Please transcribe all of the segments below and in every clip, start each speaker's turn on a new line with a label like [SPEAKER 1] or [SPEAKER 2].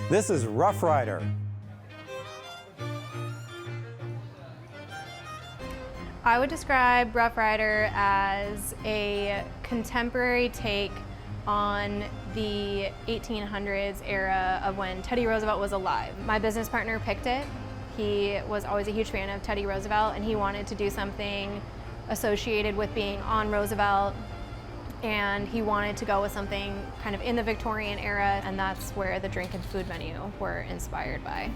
[SPEAKER 1] This is Rough Rider.
[SPEAKER 2] I would describe Rough Rider as a contemporary take on the 1800s era of when Teddy Roosevelt was alive. My business partner picked it. He was always a huge fan of Teddy Roosevelt, and he wanted to do something associated with being on Roosevelt, and he wanted to go with something kind of in the Victorian era, and that's where the drink and food menu were inspired by.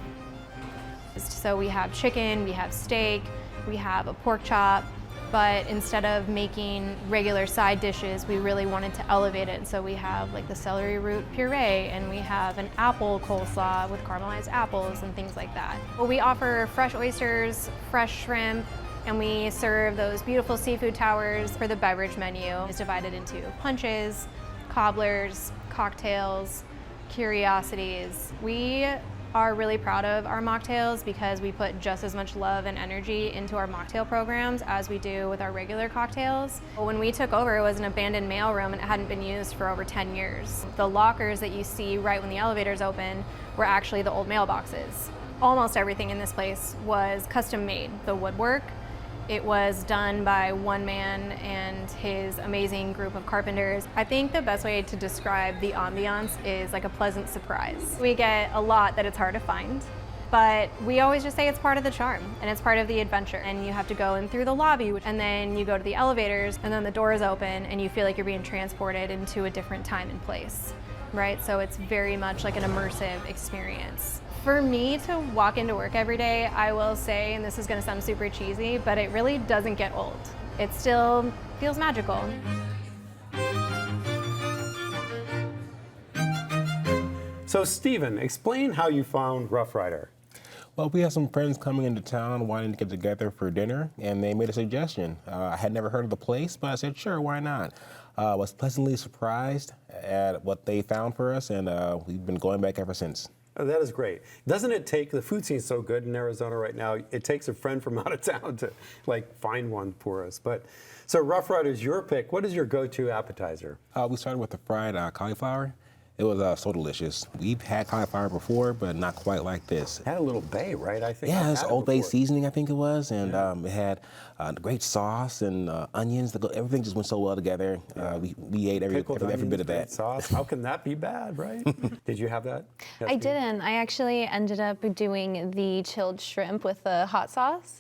[SPEAKER 2] So we have chicken, we have steak, we have a pork chop, but instead of making regular side dishes, we really wanted to elevate it. So we have like the celery root puree, and we have an apple coleslaw with caramelized apples and things like that. Well, we offer fresh oysters, fresh shrimp, and we serve those beautiful seafood towers. For the beverage menu, it's divided into punches, cobblers, cocktails, curiosities. We are really proud of our mocktails because we put just as much love and energy into our mocktail programs as we do with our regular cocktails. When we took over, it was an abandoned mailroom and it hadn't been used for over 10 years. The lockers that you see right when the elevators open were actually the old mailboxes. Almost everything in this place was custom made. The woodwork, it was done by one man and his amazing group of carpenters. I think the best way to describe the ambiance is like a pleasant surprise. We get a lot that it's hard to find, but we always just say it's part of the charm and it's part of the adventure. And you have to go in through the lobby, and then you go to the elevators, and then the doors open and you feel like you're being transported into a different time and place, right? So it's very much like an immersive experience. For me to walk into work every day, I will say, and this is going to sound super cheesy, but it really doesn't get old. It still feels magical.
[SPEAKER 1] So Stephen, explain how you found Rough Rider.
[SPEAKER 3] Well, we had some friends coming into town wanting to get together for dinner, and they made a suggestion. I had never heard of the place, but I said, sure, why not? Was pleasantly surprised at what they found for us, and we've been going back ever since.
[SPEAKER 1] Oh, that is great. Doesn't it take, the food scene's so good in Arizona right now, it takes a friend from out of town to like find one for us. But so Rough Rider's your pick. What is your go-to appetizer?
[SPEAKER 3] We started with the fried cauliflower. It was so delicious. We've had cauliflower before, but not quite like this.
[SPEAKER 1] It had a little bay, right? I think.
[SPEAKER 3] Yeah, it's
[SPEAKER 1] I've had it
[SPEAKER 3] Old Bay
[SPEAKER 1] before.
[SPEAKER 3] seasoning, I think it was, and it had great sauce and onions. Everything just went so well together. We ate every
[SPEAKER 1] Pickled
[SPEAKER 3] bit
[SPEAKER 1] onions,
[SPEAKER 3] of
[SPEAKER 1] great
[SPEAKER 3] that.
[SPEAKER 1] sauce. How can that be bad, right? Did you have that? Yes,
[SPEAKER 4] I
[SPEAKER 1] Steve?
[SPEAKER 4] didn't. I actually ended up doing the chilled shrimp with the hot sauce.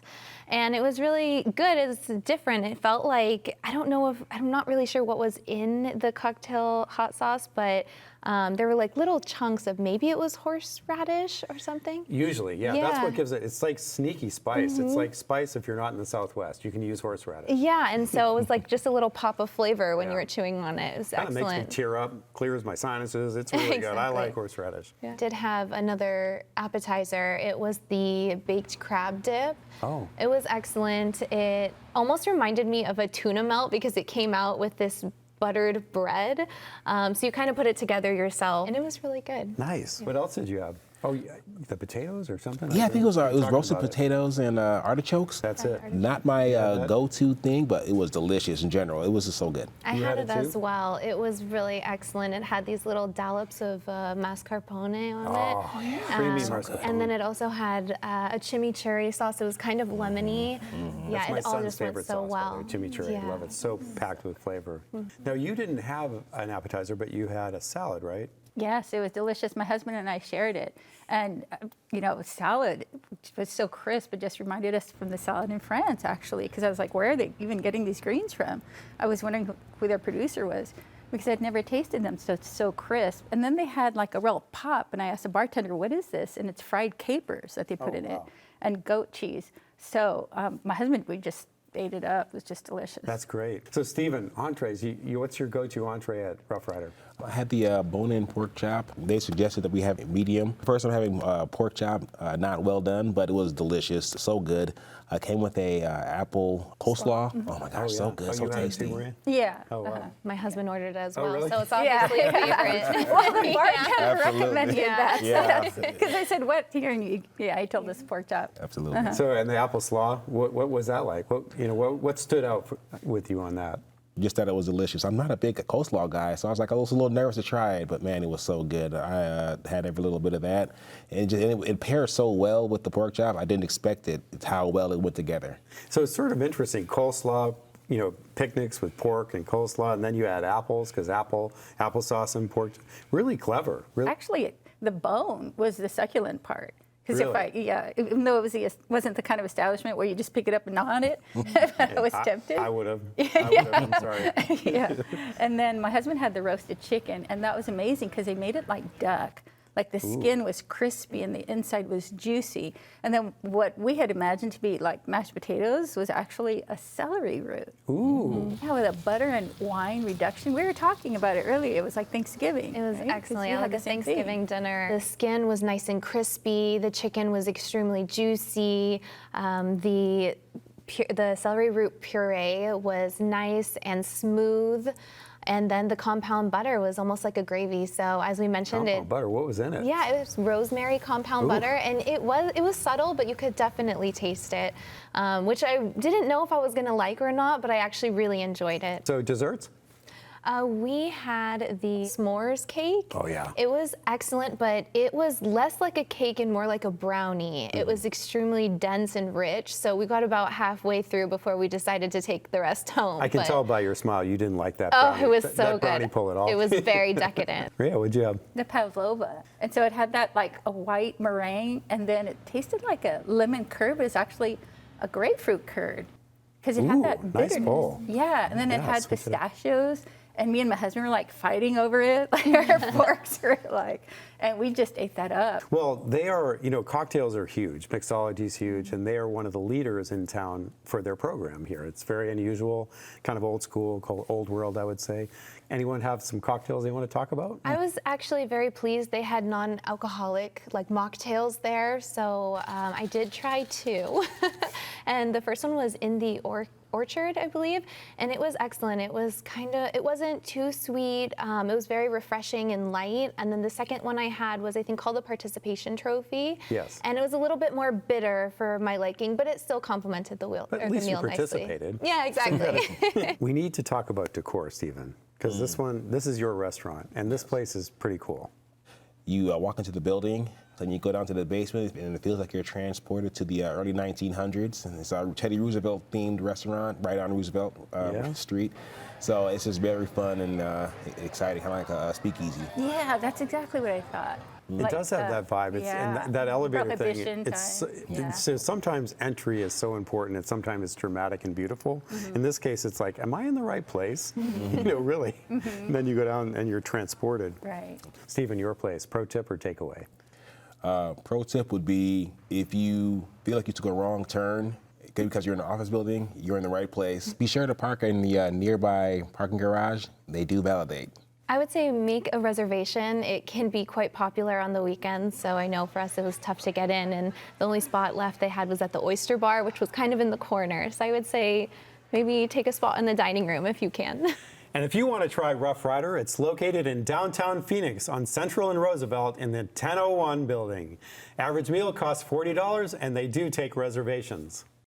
[SPEAKER 4] And it was really good. It's different. It felt like, I'm not really sure what was in the cocktail hot sauce, but there were like little chunks of, maybe it was horseradish or something.
[SPEAKER 1] Usually, yeah. That's
[SPEAKER 4] Yeah.
[SPEAKER 1] what gives it, it's like sneaky spice. It's like spice if you're not in the Southwest. You can use horseradish.
[SPEAKER 4] Yeah, and so it was like just a little pop of flavor when
[SPEAKER 1] Yeah.
[SPEAKER 4] you were chewing on it. It was
[SPEAKER 1] Kind of makes me
[SPEAKER 4] excellent.
[SPEAKER 1] tear up, clears my sinuses. It's really good. I
[SPEAKER 4] Exactly.
[SPEAKER 1] like horseradish.
[SPEAKER 4] Did have another appetizer. It was the baked crab dip.
[SPEAKER 1] Oh.
[SPEAKER 4] It was excellent. It almost reminded me of a tuna melt because it came out with this buttered bread. So you kind of put it together yourself, and it was really good.
[SPEAKER 1] Nice. What else did you have? Oh, yeah, the potatoes or something?
[SPEAKER 3] Yeah, I think it was
[SPEAKER 1] Talking
[SPEAKER 3] roasted
[SPEAKER 1] about it.
[SPEAKER 3] potatoes and artichokes.
[SPEAKER 1] That's it.
[SPEAKER 3] Not my
[SPEAKER 1] that-
[SPEAKER 3] go-to thing, but it was delicious in general. It was just so good.
[SPEAKER 4] I
[SPEAKER 1] You
[SPEAKER 4] had
[SPEAKER 1] had
[SPEAKER 4] it
[SPEAKER 1] it
[SPEAKER 4] as
[SPEAKER 1] too?
[SPEAKER 4] well. It was really excellent. It had these little dollops of mascarpone on
[SPEAKER 1] Oh,
[SPEAKER 4] it.
[SPEAKER 1] creamy
[SPEAKER 4] Um,
[SPEAKER 1] mascarpone.
[SPEAKER 4] And then it also had a chimichurri sauce. It was kind of lemony. Yeah,
[SPEAKER 1] That's my
[SPEAKER 4] it all
[SPEAKER 1] son's
[SPEAKER 4] just went
[SPEAKER 1] favorite
[SPEAKER 4] so
[SPEAKER 1] sauce,
[SPEAKER 4] well.
[SPEAKER 1] by the way, chimichurri. I love it. So packed with flavor. Now, you didn't have an appetizer, but you had a salad, right?
[SPEAKER 5] Yes, it was delicious. My husband and I shared it. And, salad was so crisp. It just reminded us from the salad in France, actually, because I was like, where are they even getting these greens from? I was wondering who their producer was because I'd never tasted them, so it's so crisp. And then they had like a real pop, and I asked the bartender, what is this? And it's fried capers that they put in it and goat cheese. So my husband, we just ate it up. It was just delicious.
[SPEAKER 1] That's great. So, Stephen, entrees. What's your go-to entree at Rough Rider?
[SPEAKER 3] I had the bone-in pork chop. They suggested that we have it medium. First, I'm having pork chop, not well done, but it was delicious, so good. Came with a apple coleslaw. Oh my gosh, so good,
[SPEAKER 1] Oh,
[SPEAKER 3] so
[SPEAKER 1] you had it too,
[SPEAKER 3] tasty.
[SPEAKER 1] Maria?
[SPEAKER 5] Yeah.
[SPEAKER 1] Oh, wow.
[SPEAKER 4] My husband ordered it as
[SPEAKER 1] Oh,
[SPEAKER 4] well,
[SPEAKER 1] really?
[SPEAKER 4] so it's obviously a favorite.
[SPEAKER 5] Well, the bartender
[SPEAKER 3] Absolutely.
[SPEAKER 5] recommended that.
[SPEAKER 3] Yeah.
[SPEAKER 5] Because I said, what? Yeah, he told us pork chop.
[SPEAKER 3] Absolutely.
[SPEAKER 1] So, and the apple slaw, what was that like? What stood out with you on that?
[SPEAKER 3] just that it was delicious. I'm not a big coleslaw guy, so I was like, I was a little nervous to try it, but man, it was so good. I had every little bit of that, and it paired so well with the pork chop. I didn't expect it. It's how well it went together.
[SPEAKER 1] So it's sort of interesting. Coleslaw, you know, picnics with pork and coleslaw, and then you add apples because applesauce and pork. Really clever. Really.
[SPEAKER 5] Actually, the bone was the succulent part. Because
[SPEAKER 1] Really?
[SPEAKER 5] even though wasn't the kind of establishment where you just pick it up and gnaw on it, I was tempted.
[SPEAKER 1] I would have. I'm sorry.
[SPEAKER 5] Yeah. And then my husband had the roasted chicken, and that was amazing because they made it like duck. Like the skin was crispy and the inside was juicy. And then what we had imagined to be like mashed potatoes was actually a celery root.
[SPEAKER 1] Ooh.
[SPEAKER 5] Yeah, with a butter and wine reduction. We were talking about it earlier. It was like Thanksgiving.
[SPEAKER 4] It was
[SPEAKER 5] right? 'Cause
[SPEAKER 4] excellent.
[SPEAKER 5] you
[SPEAKER 4] Yeah,
[SPEAKER 5] had
[SPEAKER 4] like a
[SPEAKER 5] the same thing.
[SPEAKER 4] Thanksgiving dinner. The skin was nice and crispy. The chicken was extremely juicy. The celery root puree was nice and smooth. And then the compound butter was almost like a gravy. So as we mentioned,
[SPEAKER 1] Compound butter. What was in it?
[SPEAKER 4] yeah, it was rosemary compound
[SPEAKER 1] Ooh.
[SPEAKER 4] butter, and it was subtle, but you could definitely taste it, which I didn't know if I was gonna like or not, but I actually really enjoyed it.
[SPEAKER 1] So desserts?
[SPEAKER 4] We had the s'mores cake.
[SPEAKER 1] Oh, yeah.
[SPEAKER 4] It was excellent, but it was less like a cake and more like a brownie. It was extremely dense and rich, so we got about halfway through before we decided to take the rest home.
[SPEAKER 1] I can
[SPEAKER 4] but-
[SPEAKER 1] tell by your smile you didn't like that
[SPEAKER 4] Oh,
[SPEAKER 1] brownie.
[SPEAKER 4] it was
[SPEAKER 1] That
[SPEAKER 4] so
[SPEAKER 1] brownie
[SPEAKER 4] good.
[SPEAKER 1] pulled it off.
[SPEAKER 4] It was very decadent.
[SPEAKER 1] Yeah, what'd you have?
[SPEAKER 5] The pavlova. And so it had that like a white meringue, and then it tasted like a lemon curd, but it's actually a grapefruit curd. Because it
[SPEAKER 1] Ooh,
[SPEAKER 5] had that
[SPEAKER 1] nice
[SPEAKER 5] bitterness.
[SPEAKER 1] bowl.
[SPEAKER 5] Yeah, and then it
[SPEAKER 1] Yeah,
[SPEAKER 5] had
[SPEAKER 1] switch it up.
[SPEAKER 5] pistachios, and me and my husband were like fighting over it. Like our forks were like, and we just ate that up.
[SPEAKER 1] Well, they are, you know, cocktails are huge. Mixology is huge, and they are one of the leaders in town for their program here. It's very unusual, kind of old school, called old world, I would say. Anyone have some cocktails they want to talk about?
[SPEAKER 4] I was actually very pleased they had non-alcoholic like mocktails there, so I did try two. And the first one was in the Orchard, I believe, and it was excellent. It wasn't too sweet. It was very refreshing and light. And then the second one I had was, I think, called the Participation Trophy.
[SPEAKER 1] Yes.
[SPEAKER 4] And it was a little bit more bitter for my liking, but it still complemented the
[SPEAKER 1] But at
[SPEAKER 4] the
[SPEAKER 1] least you
[SPEAKER 4] meal nicely.
[SPEAKER 1] participated.
[SPEAKER 4] Yeah, exactly.
[SPEAKER 1] We need to talk about decor, Stephen, because this is your restaurant, and this place is pretty cool.
[SPEAKER 3] You walk into the building, then you go down to the basement, and it feels like you're transported to the early 1900s. And it's a Teddy Roosevelt themed restaurant right on Roosevelt
[SPEAKER 1] Yeah.
[SPEAKER 3] Street. So it's just very fun and exciting, kind of like a speakeasy.
[SPEAKER 5] Yeah, that's exactly what I thought.
[SPEAKER 1] It does have that vibe. It's, and that elevator thing.
[SPEAKER 5] Prohibition time.
[SPEAKER 1] So sometimes entry is so important, and sometimes it's dramatic and beautiful. In this case, it's like, am I in the right place? You know, really. And then you go down and you're transported.
[SPEAKER 5] Right.
[SPEAKER 1] Stephen, your place, pro tip or takeaway?
[SPEAKER 3] Pro tip would be if you feel like you took a wrong turn because you're in an office building, you're in the right place. Be sure to park in the nearby parking garage. They do validate.
[SPEAKER 4] I would say make a reservation. It can be quite popular on the weekends, so I know for us it was tough to get in, and the only spot left they had was at the Oyster Bar, which was kind of in the corner. So I would say maybe take a spot in the dining room if you can.
[SPEAKER 1] And if you want to try Rough Rider, it's located in downtown Phoenix on Central and Roosevelt in the 1001 building. Average meal costs $40, and they do take reservations.